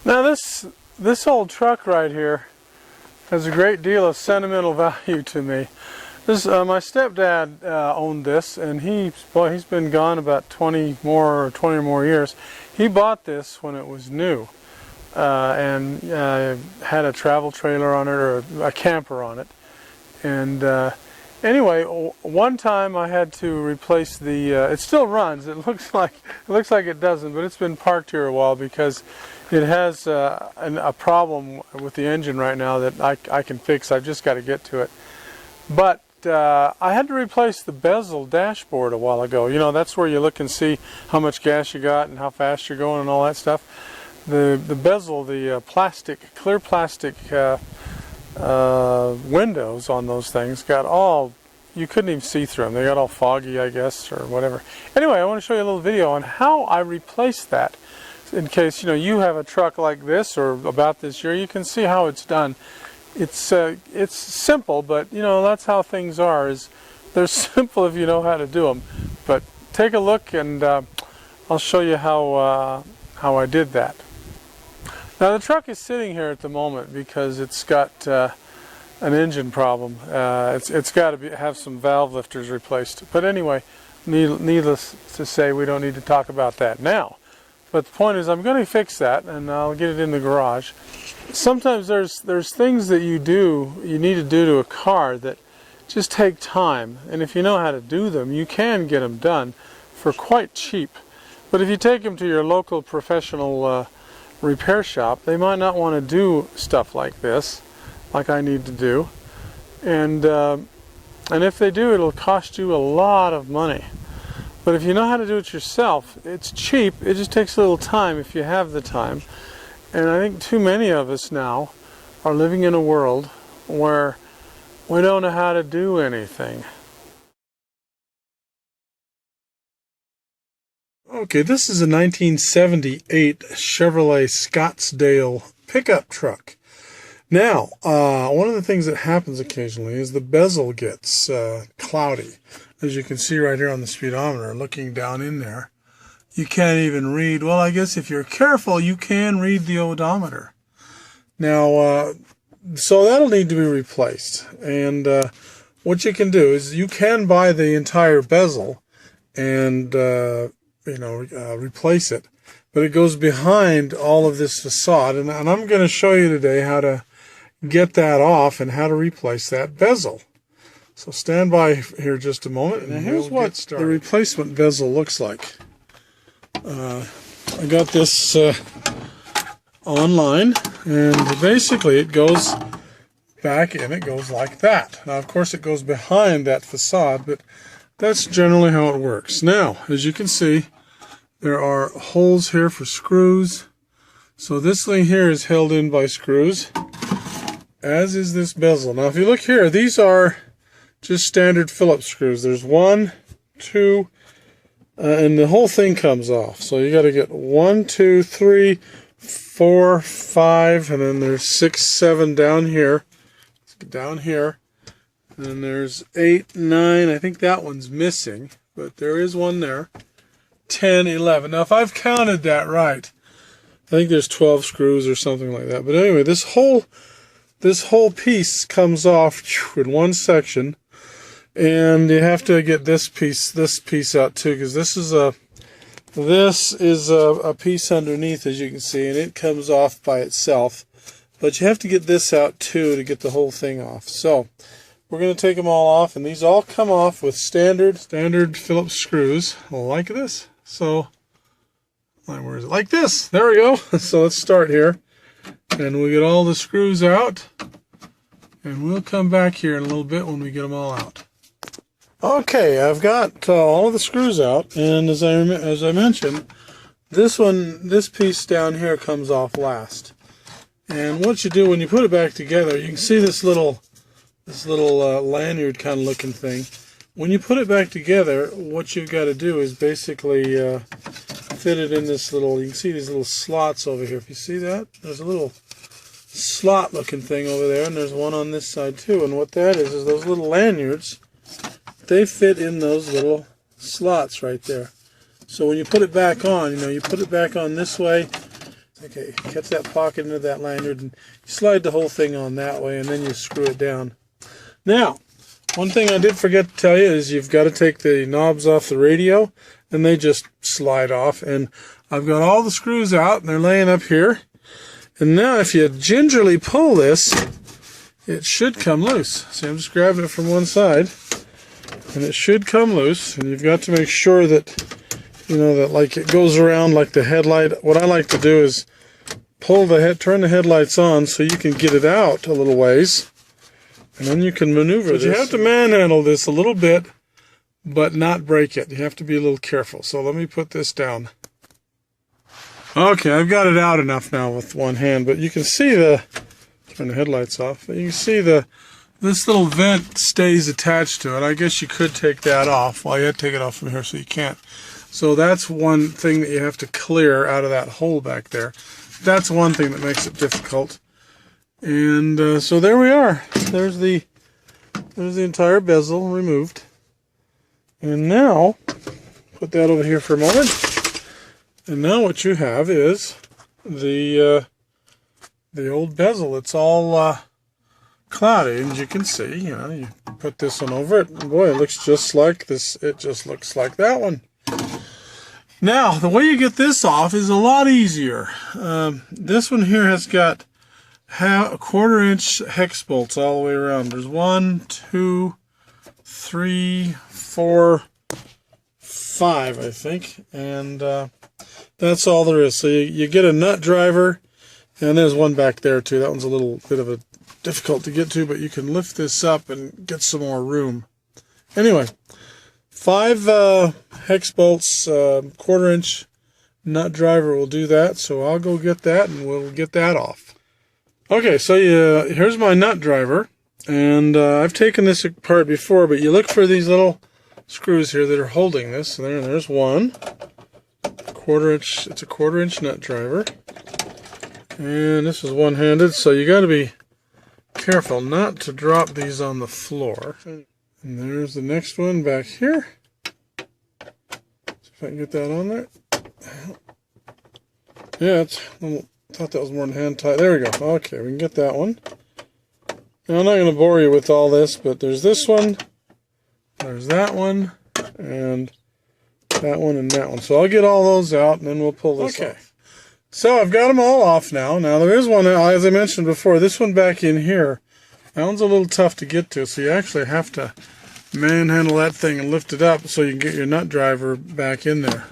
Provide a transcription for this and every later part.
Now this old truck right here has a great deal of sentimental value to me. This my stepdad owned this, and he's been gone about 20 or more years. He bought this when it was new, and had a travel trailer on it, or a camper on it. And anyway, one time I had to replace the. It still runs. It looks like it doesn't, but it's been parked here a while because it has a problem with the engine right now that I can fix. I've just got to get to it. But I had to replace the Bezel dashboard a while ago. You know, that's where you look and see how much gas you got and how fast you're going and all that stuff. The bezel, the clear plastic windows on those things got all, you couldn't even see through them. They got all foggy, I guess, or whatever. Anyway, I want to show you a little video on how I replaced that. In case you have a truck like this or about this year, you can see how it's done. It's simple, but that's how things are. They're simple if you know how to do them. But take a look, and I'll show you how I did that. Now the truck is sitting here at the moment because it's got an engine problem. It's got to have some valve lifters replaced. But anyway, needless to say, we don't need to talk about that now. But the point is, I'm going to fix that, and I'll get it in the garage. Sometimes there's things that you need to do to a car that just take time, and if you know how to do them, you can get them done for quite cheap. But if you take them to your local professional repair shop, they might not want to do stuff like this, like I need to do, and if they do, it'll cost you a lot of money. But if you know how to do it yourself, it's cheap. It just takes a little time if you have the time. And I think too many of us now are living in a world where we don't know how to do anything. Okay, this is a 1978 Chevrolet Scottsdale pickup truck. Now, one of the things that happens occasionally is the bezel gets cloudy. As you can see right here on the speedometer, looking down in there, you can't even read. Well, I guess if you're careful, you can read the odometer. Now, so that'll need to be replaced. And what you can do is you can buy the entire bezel and replace it, but it goes behind all of this facade. And I'm going to show you today how to get that off and how to replace that bezel. So stand by here just a moment, and here's what the replacement bezel looks like. I got this online, and basically it goes back in, it goes like that. Now, of course, it goes behind that facade, but that's generally how it works. Now, as you can see, there are holes here for screws. So this thing here is held in by screws, as is this bezel. Now, if you look here, these are just standard Phillips screws. There's 1, 2, and the whole thing comes off. So you got to get 1, 2, 3, 4, 5, and then there's 6, 7 down here. Down here. And then there's 8, 9. I think that one's missing, but there is one there. 10, 11. Now, if I've counted that right, I think there's 12 screws or something like that. But anyway, this whole piece comes off in one section. And you have to get this piece out too, because this is a piece underneath, as you can see, and it comes off by itself. But you have to get this out too to get the whole thing off. So we're going to take them all off, and these all come off with standard Phillips screws like this. So where is it? Like this. There we go. So let's start here, and we'll get all the screws out, and we'll come back here in a little bit when we get them all out. Okay, I've got all of the screws out, and as I mentioned, this piece down here comes off last. And what you do when you put it back together, you can see this little lanyard kind of looking thing. When you put it back together, what you've got to do is basically fit it in this little. You can see these little slots over here. If you see that, there's a little slot looking thing over there, and there's one on this side too. And what that is those little lanyards. They fit in those little slots right there. So when you put it back on, you put it back on this way, Okay, catch that pocket into that lanyard and you slide the whole thing on that way, and then you screw it down. Now, one thing I did forget to tell you is you've got to take the knobs off the radio, and they just slide off. And I've got all the screws out, and they're laying up here. And now if you gingerly pull this, it should come loose. See, I'm just grabbing it from one side, and it should come loose. And you've got to make sure that, you know, that like it goes around like the headlight. What I like to do is turn the headlights on so you can get it out a little ways, and then you can maneuver this. You have to manhandle this a little bit, but not break it. You have to be a little careful. So let me put this down. Okay, I've got it out enough now with one hand, but you can see turn the headlights off. But you can see this little vent stays attached to it. I guess you could take that off. Well, you have to take it off from here, so you can't. So that's one thing that you have to clear out of that hole back there. That's one thing that makes it difficult. And so there we are. There's the entire bezel removed. And now, put that over here for a moment. And now what you have is the old bezel. It's all cloudy, and as you can see, you know, you put this one over it, and boy, it looks just like this. It just looks like that one. Now, the way you get this off is a lot easier. This one here has got a 1/4 inch hex bolts all the way around. There's 1, 2, 3, 4, 5, I think, and that's all there is. So you get a nut driver, and there's one back there too. That one's a little bit of a difficult to get to, but you can lift this up and get some more room. Anyway, 5 hex bolts, 1/4 inch nut driver will do that. So I'll go get that, and we'll get that off. Okay, so here's my nut driver, and I've taken this apart before, but you look for these little screws here that are holding this. And there's one. 1/4 inch. It's a 1/4 inch nut driver, and this is one-handed, so you got to be careful not to drop these on the floor. And there's the next one back here. See if I can get that on there. Yeah, I thought that was more than hand tight. There we go. Okay, we can get that one. Now, I'm not going to bore you with all this, but there's this one, there's that one, and that one, and that one. So I'll get all those out, and then we'll pull this off. So I've got them all off now. Now there is one, as I mentioned before, this one back in here. That one's a little tough to get to, so you actually have to manhandle that thing and lift it up so you can get your nut driver back in there.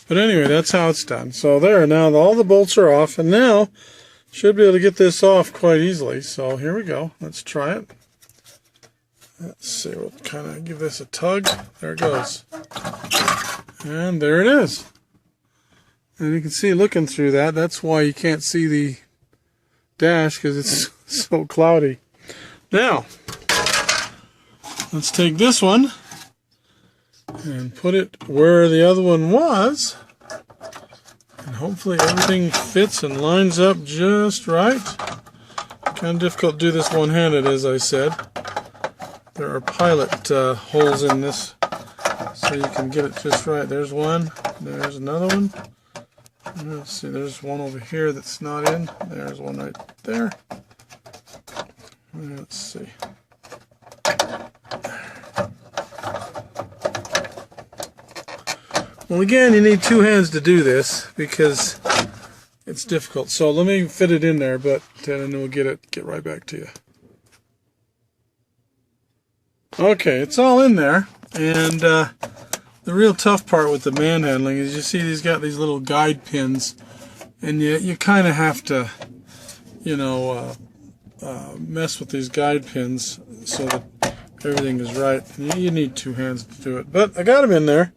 But anyway, that's how it's done. So there, now all the bolts are off, and now should be able to get this off quite easily. So here we go. Let's try it. Let's see, we'll kind of give this a tug. There it goes. And there it is. And you can see looking through that, that's why you can't see the dash, because it's so cloudy. Now, let's take this one and put it where the other one was. And hopefully everything fits and lines up just right. Kind of difficult to do this one-handed, as I said. There are pilot holes in this, so you can get it just right. There's one. There's another one. Let's see, there's one over here that's not in. There's one right there. Let's see. Well, again, you need 2 hands to do this because it's difficult. So let me fit it in there, but then we'll get right back to you. Okay, it's all in there, and the real tough part with the manhandling is you see he's got these little guide pins, and you kind of have to, you know, mess with these guide pins so that everything is right. You need 2 hands to do it, but I got them in there.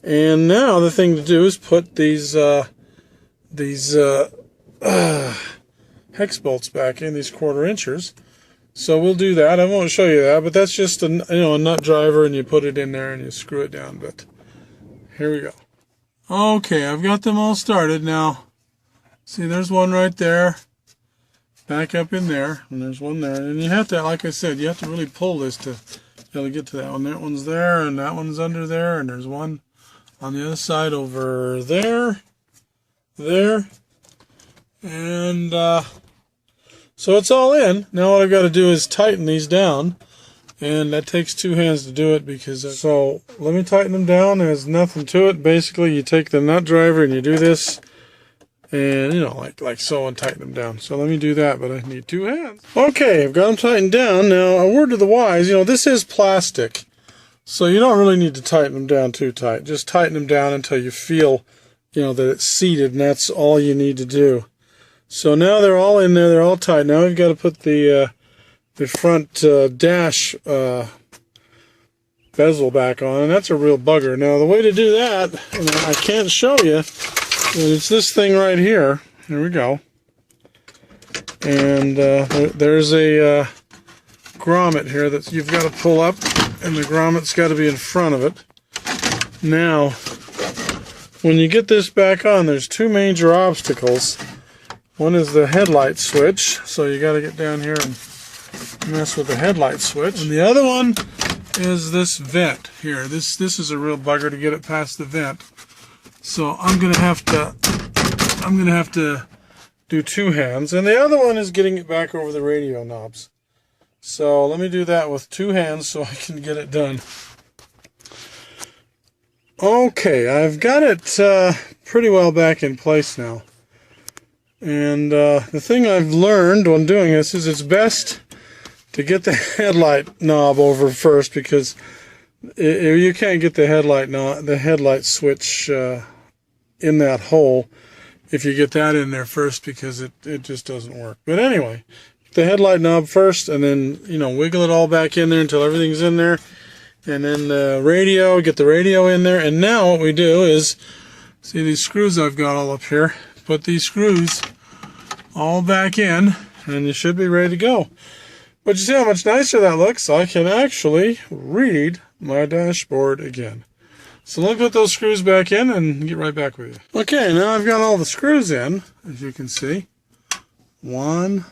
And now the thing to do is put these hex bolts back in, these 1/4 inchers. So we'll do that. I won't show you that, but that's just a nut driver, and you put it in there and you screw it down. But here we go. Okay, I've got them all started now. See, there's one right there. Back up in there, and there's one there. And you have to, like I said, you have to really pull this to be able to get to that one. That one's there, and that one's under there, and there's one on the other side over there, And so it's all in. Now what I've got to do is tighten these down. And that takes 2 hands to do it because... So let me tighten them down. There's nothing to it. Basically, you take the nut driver and you do this. And, you know, like so, and tighten them down. So let me do that, but I need 2 hands. Okay, I've got them tightened down. Now, a word to the wise, you know, this is plastic. So you don't really need to tighten them down too tight. Just tighten them down until you feel, you know, that it's seated, and that's all you need to do. So now they're all in there. They're all tight. Now we've got to put the front dash bezel back on, and that's a real bugger. Now the way to do that, and I can't show you, but it's this thing right here. Here we go. And there's a grommet here that you've got to pull up, and the grommet's got to be in front of it. Now, when you get this back on, there's 2 major obstacles. One is the headlight switch, so you got to get down here and mess with the headlight switch. And the other one is this vent here. This is a real bugger to get it past the vent. So I'm gonna have to do 2 hands, and the other one is getting it back over the radio knobs. So let me do that with 2 hands so I can get it done. Okay, I've got it pretty well back in place now. And the thing I've learned when doing this is it's best to get the headlight knob over first, because you can't get the headlight switch in that hole if you get that in there first, because it just doesn't work. But anyway, the headlight knob first, and then, you know, wiggle it all back in there until everything's in there, and then the radio, get the radio in there. And now what we do is, see these screws I've got all up here, put these screws all back in, and you should be ready to go. But you see how much nicer that looks? I can actually read my dashboard again. So let me put those screws back in and get right back with you. Okay, now I've got all the screws in, as you can see. 1,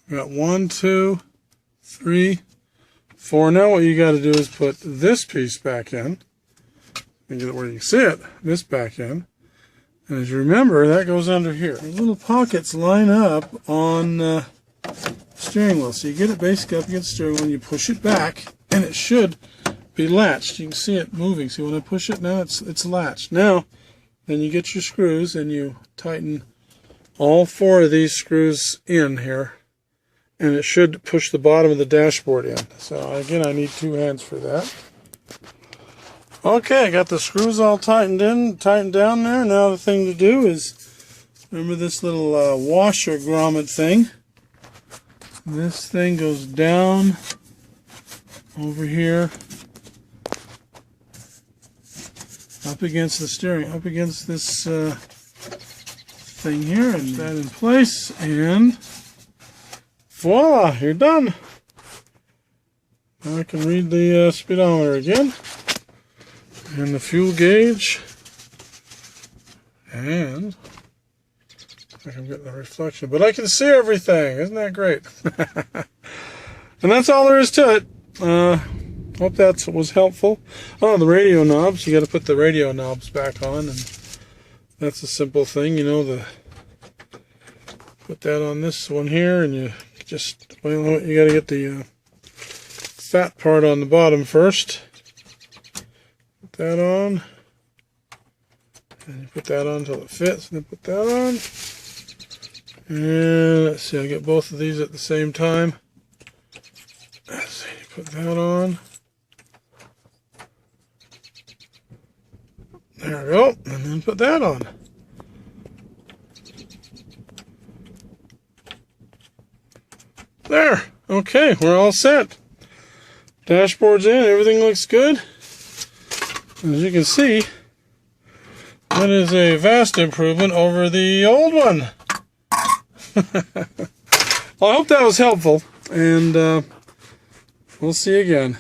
got 1, 2, 3, 4. Now what you got to do is put this piece back in. And get it where you can see it. This back in. And as you remember, that goes under here. The little pockets line up on the steering wheel. So you get it basically up against the steering wheel and you push it back, and it should be latched. You can see it moving. See, when I push it now, it's latched. Now, then you get your screws and you tighten all 4 of these screws in here, and it should push the bottom of the dashboard in. So again, I need 2 hands for that. Okay, I got the screws all tightened down there. Now the thing to do is, remember this little washer grommet thing? This thing goes down over here, up against the steering, up against this thing here, and that in place, and voila, you're done. Now I can read the speedometer again, and the fuel gauge, and I'm getting a reflection, but I can see everything. Isn't that great? And that's all there is to it. Hope that was helpful. Oh, the radio knobs. You got to put the radio knobs back on, and that's a simple thing, you know. Put that on this one here, and you just, well, you got to get the fat part on the bottom first. Put that on, and you put that on until it fits, and then put that on. And let's see, I get both of these at the same time. Let's see, put that on. There we go, and then put that on. There, okay, we're all set. Dashboard's in, everything looks good. As you can see, that is a vast improvement over the old one. Well, I hope that was helpful, and we'll see you again.